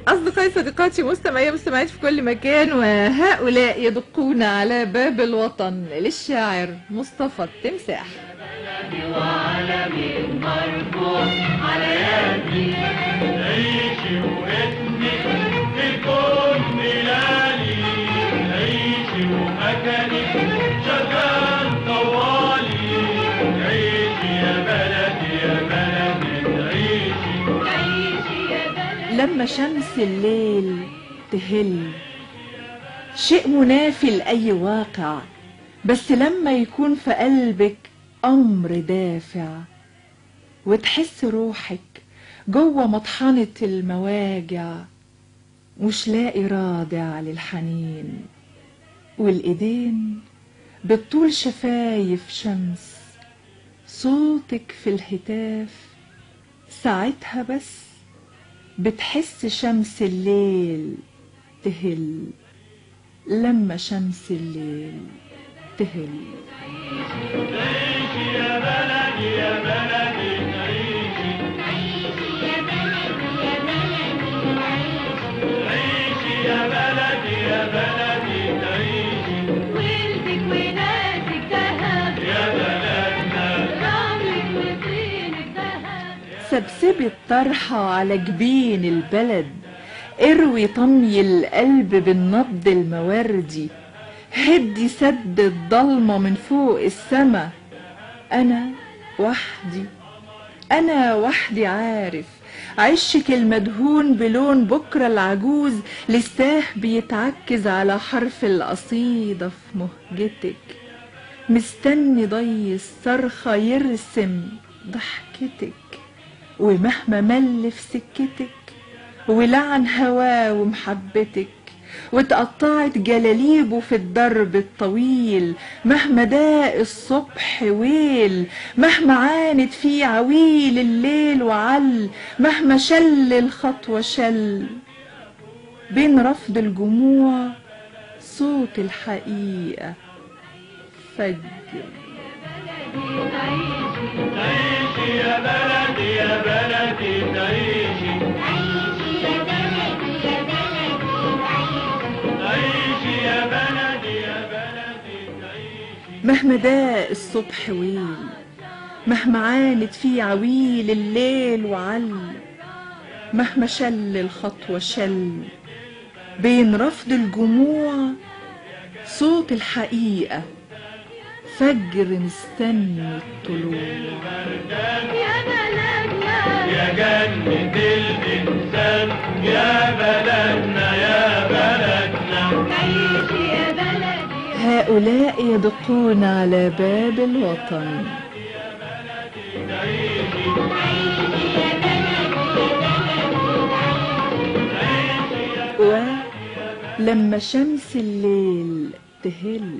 أصدقائي صديقاتي مستمعي مستمعات في كل مكان، وهؤلاء يدقون على باب الوطن للشاعر مصطفى التمساح. وعلمي مرفوع على يدي، عيشي واسمك في كل ليالي، عيشي ومكانك شغال طوالي، عيشي يا بلدي يا بلدي عيشي، عيشي يا بلدي. لما شمس الليل تهل شيء منافي لأي واقع، بس لما يكون في قلبك أمر دافع وتحس روحك جوه مطحنة المواجع، مش لاقي رادع للحنين، والإيدين بتطول شفايف شمس، صوتك في الهتاف ساعتها بس بتحس شمس الليل تهل. لما شمس الليل تهل عيشي يا بلدي يا بلدي عيشي، عيشي يا بلدي يا بلدي عيشي، يا بلدي يا بلدي عيشي، ولدك وناسك دهب يا بلدنا، رملك وطينك دهب. سبسبي الطرحة على جبين البلد، اروي طمي القلب بالنبض الموردي، هدي سد الضلمة من فوق السما. أنا وحدي أنا وحدي عارف عشك المدهون بلون بكرة العجوز لساه بيتعكز على حرف القصيدة في مهجتك، مستني ضي الصرخة يرسم ضحكتك، ومهما مل في سكتك ولعن هواه ومحبتك واتقطعت جلاليبه في الدرب الطويل، مهما داق الصبح ويل، مهما عانت فيه عويل الليل وعل، مهما شل الخطوة شل، بين رفض الجموع صوت الحقيقة فجر. عيشي يا بلدي يا بلدي عيشي، عيشي يا بلدي يا بلدي عيشي، يا بلدي يا بلدي عيشي، مهما داق الصبح ويل، مهما عانت فيه عويل الليل وعل، مهما شل الخطوة شل، بين رفض الجموع صوت الحقيقة فجر مستني الطلوع. يا بلدنا يا جنة الإنسان، يا بلدنا يا بلدنا عيشي يا بلدي. هؤلاء يدقون على باب الوطن. ولما شمس الليل تهل